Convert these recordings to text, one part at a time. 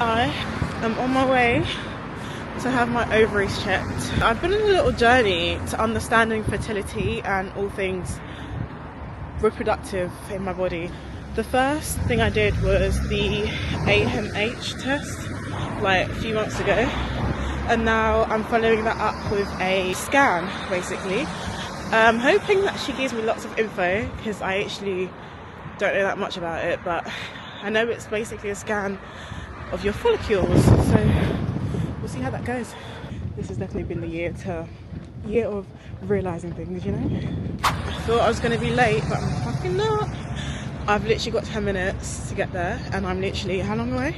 I am on my way to have my ovaries checked. I've been on a little journey to understanding fertility and all things reproductive in my body. The first thing I did was the AMH test like a few months ago, and now I'm following that up with a scan basically. I'm hoping that she gives me lots of info because I actually don't know that much about it, but I know it's basically a scan of your follicles, so we'll see how that goes. This has definitely been the year of realising things, you know. I thought I was going to be late, but I'm fucking not. I've literally got 10 minutes to get there, and I'm literally, how long away?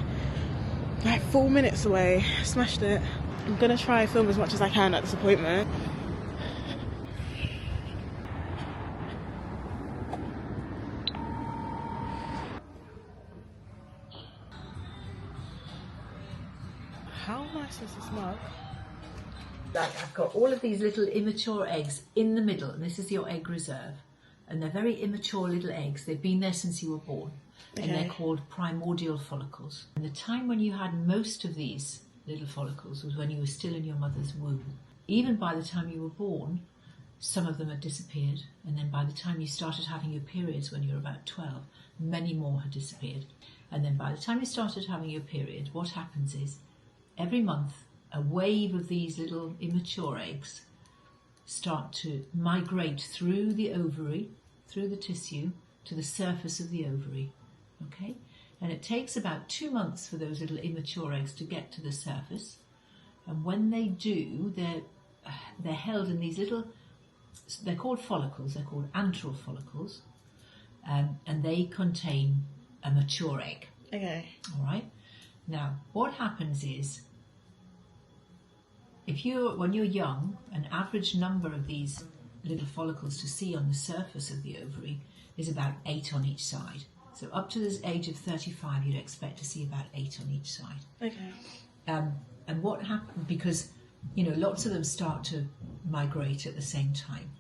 Like 4 minutes away. Smashed it. I'm going to try and film as much as I can at this appointment. How nice is this mug? Like, I've got all of these little immature eggs in the middle, and this is your egg reserve. And they're very immature little eggs. They've been there since you were born. And they're called primordial follicles. And the time when you had most of these little follicles was when you were still in your mother's womb. Even by the time you were born, some of them had disappeared. And then by the time you started having your periods when you were about 12, many more had disappeared. And then by the time you started having your period, what happens is every month, a wave of these little immature eggs start to migrate through the ovary, through the tissue, to the surface of the ovary, okay? And it takes about 2 months for those little immature eggs to get to the surface. And when they do, they're held in these little, they're called follicles, they're called antral follicles, and they contain a mature egg. Okay. All right? Now, what happens is, when you're young, an average number of these little follicles to see on the surface of the ovary is about 8 on each side. So up to the age of 35, you'd expect to see about 8 on each side. Okay. And what happens, because, you know, lots of them start to migrate at the same time.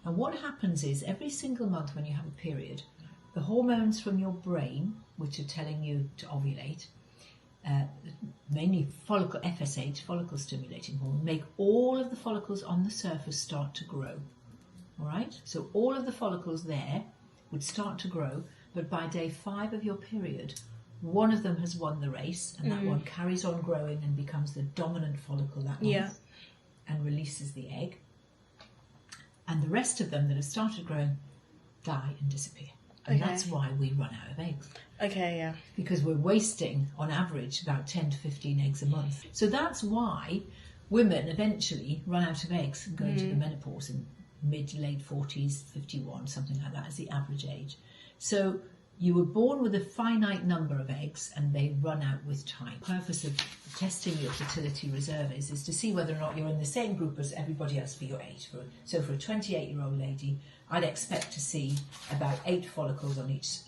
And what happens is every single month when you have a period, the hormones from your brain, which are telling you to ovulate, mainly follicle FSH, follicle stimulating hormone, make all of the follicles on the surface start to grow. All right? So all of the follicles there would start to grow, but by day 5 of your period, one of them has won the race, and that one carries on growing and becomes the dominant follicle that month and releases the egg. And the rest of them that have started growing die and disappear. And that's why we run out of eggs. Okay, yeah. Because we're wasting, on average, about 10 to 15 eggs a month. So that's why women eventually run out of eggs and go into the menopause in mid to late 40s, 51, something like that is the average age. So you were born with a finite number of eggs and they run out with time. The purpose of testing your fertility reserve is to see whether or not you're in the same group as everybody else for your age. So for a 28-year-old lady, I'd expect to see about 8 follicles on each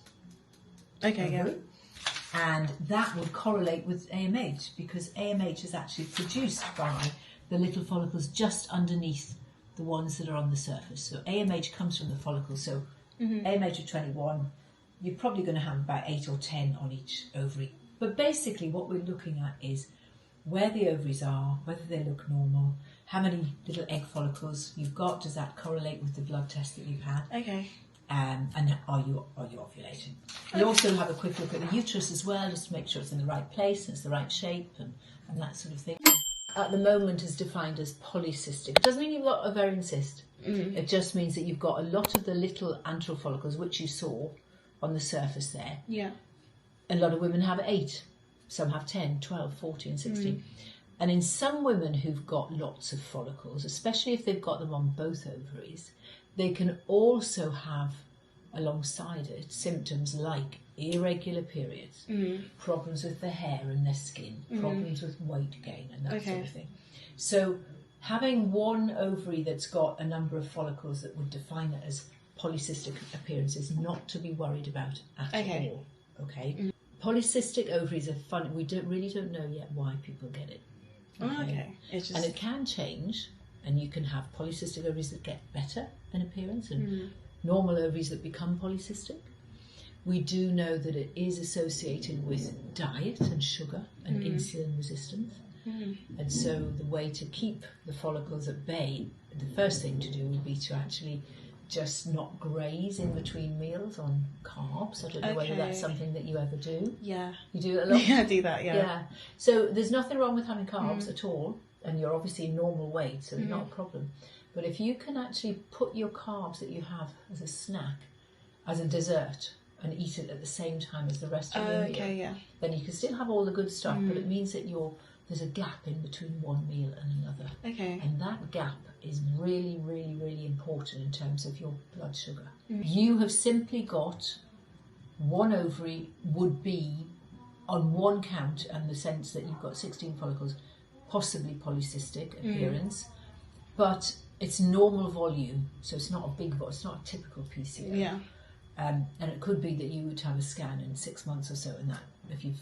ovary. And that would correlate with AMH, because AMH is actually produced by the little follicles just underneath the ones that are on the surface. So AMH comes from the follicles. So AMH of 21, you're probably going to have about 8 or 10 on each ovary. But basically what we're looking at is where the ovaries are, whether they look normal, how many little egg follicles you've got, does that correlate with the blood test that you've had? Okay. And are you ovulating? We also have a quick look at the uterus as well, just to make sure it's in the right place, and it's the right shape, and that sort of thing. At the moment is defined as polycystic. It doesn't mean you've got ovarian cyst. It just means that you've got a lot of the little antral follicles, which you saw on the surface there. Yeah. A lot of women have 8. Some have 10, 12, 14, and 16. And in some women who've got lots of follicles, especially if they've got them on both ovaries, they can also have, alongside it, symptoms like irregular periods, problems with their hair and their skin, problems with weight gain and that sort of thing. So having one ovary that's got a number of follicles that would define it as polycystic appearance is not to be worried about at all. Okay? Polycystic ovaries are fun. We really don't know yet why people get it. It's just... And it can change, and you can have polycystic ovaries that get better in appearance and normal ovaries that become polycystic. We do know that it is associated with diet and sugar and insulin resistance. And so the way to keep the follicles at bay, the first thing to do would be to actually just not graze in between meals on carbs. I don't know whether that's something that you ever do. Yeah. You do it a lot? Yeah, I do that, Yeah. So there's nothing wrong with having carbs at all, and you're obviously normal weight, so not a problem. But if you can actually put your carbs that you have as a snack, as a dessert, and eat it at the same time as the rest of your meal, then you can still have all the good stuff, but it means that there's a gap in between one meal and another. Okay. And that gap is really, really, really important in terms of your blood sugar. You have simply got one ovary would be on one count, and the sense that you've got 16 follicles, possibly polycystic appearance, but it's normal volume, so it's not a big, it's not a typical PCO. Yeah. And it could be that you would have a scan in 6 months or so, and that if you've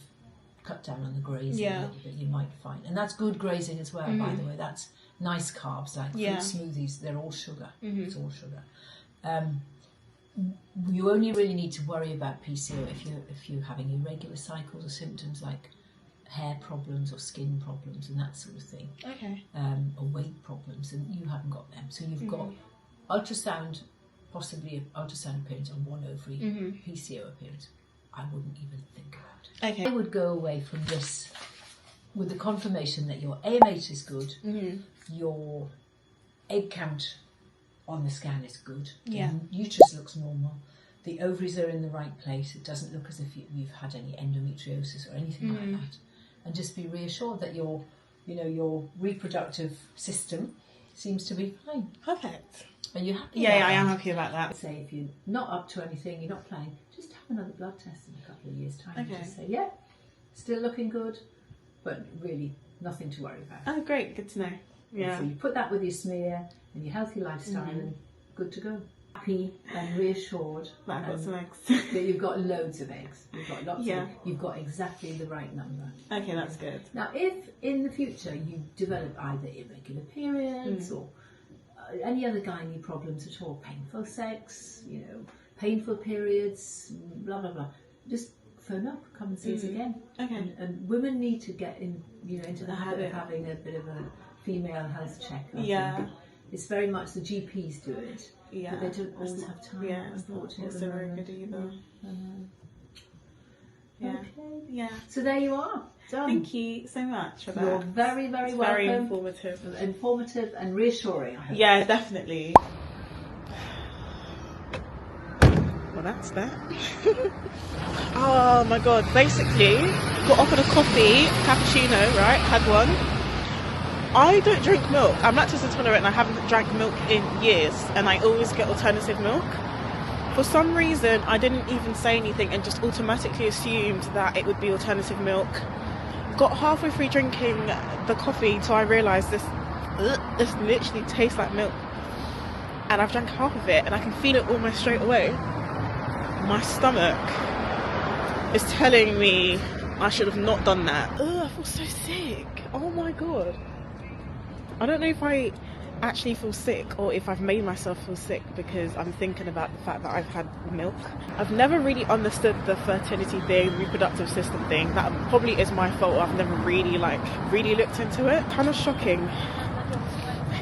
cut down on the grazing a little bit, you might find, and that's good grazing as well, by the way. That's nice carbs like fruit smoothies. They're all sugar. It's all sugar. You only really need to worry about PCO if you're having irregular cycles or symptoms like hair problems or skin problems and that sort of thing. Okay. Or weight problems, and you haven't got them. So you've got ultrasound, possibly an ultrasound appearance on one ovary, PCO appearance. I wouldn't even think about it. Okay. I would go away from this with the confirmation that your AMH is good, your egg count on the scan is good, Yeah. the uterus looks normal, the ovaries are in the right place, it doesn't look as if you've had any endometriosis or anything like that, and just be reassured that your reproductive system seems to be fine. Perfect. Are you happy? Yeah, I am happy about that. Say if you're not up to anything, you're not planning, just have another blood test in a couple of years' time. Okay. Just say, yeah, still looking good, but really nothing to worry about. Oh, great. Good to know. Yeah. So you put that with your smear and your healthy lifestyle and good to go. Happy and reassured But I've got some eggs. that you've got loads of eggs. You've got lots of, you've got exactly the right number. Okay, that's good. Now, if in the future you develop either irregular periods or any other gynae problems at all, painful sex, painful periods, blah blah blah, just phone up, come and see us again. Okay. And women need to get into the habit of having a bit of a female health check. I think. It's very much the GPs do it, but they don't always have time. Yeah, it's not also very good either. Yeah. Okay. Yeah. So there you are. Done. Thank you so much for that. You're very, very It's welcome. very informative. Informative and reassuring, I hope. Yeah, definitely. Well, that's that. Oh my god. Basically, got offered a coffee, cappuccino, right? Had one. I don't drink milk. I'm lactose intolerant and I haven't drank milk in years, and I always get alternative milk. For some reason, I didn't even say anything and just automatically assumed that it would be alternative milk. Got halfway through drinking the coffee till I realised this literally tastes like milk. And I've drank half of it and I can feel it almost straight away. My stomach is telling me I should have not done that. Ugh, I feel so sick. Oh my god. I don't know if I actually feel sick or if I've made myself feel sick because I'm thinking about the fact that I've had milk. I've never really understood the fertility thing, reproductive system thing. That probably is my fault. I've never really looked into it. Kind of shocking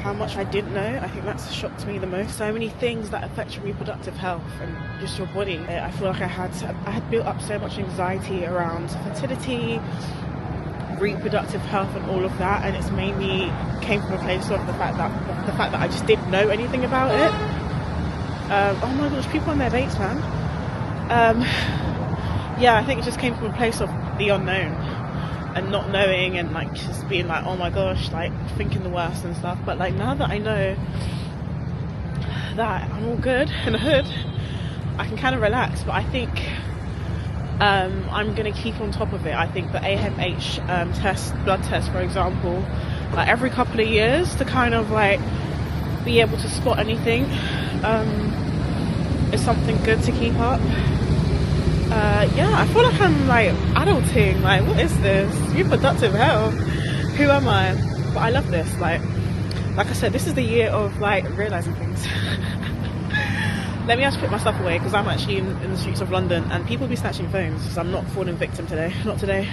how much I didn't know. I think that's shocked me the most. So many things that affect your reproductive health and just your body. I feel like I had built up so much anxiety around fertility, reproductive health and all of that, and it's mainly came from a place of the fact that I just didn't know anything about it. Oh my gosh, people on their dates, man. Yeah, I think it just came from a place of the unknown and not knowing and like just being like, oh my gosh, like thinking the worst and stuff. But like now that I know that I'm all good in the hood, I can kind of relax. But I think I'm going to keep on top of it. I think the AMH blood test, for example, like every couple of years to kind of like be able to spot anything is something good to keep up. Yeah, I feel like I'm like adulting. Like, what is this? Reproductive health. Who am I? But I love this. Like I said, this is the year of like realizing things. Let me just put my stuff away because I'm actually in the streets of London and people be snatching phones, so I'm not falling victim today. Not today.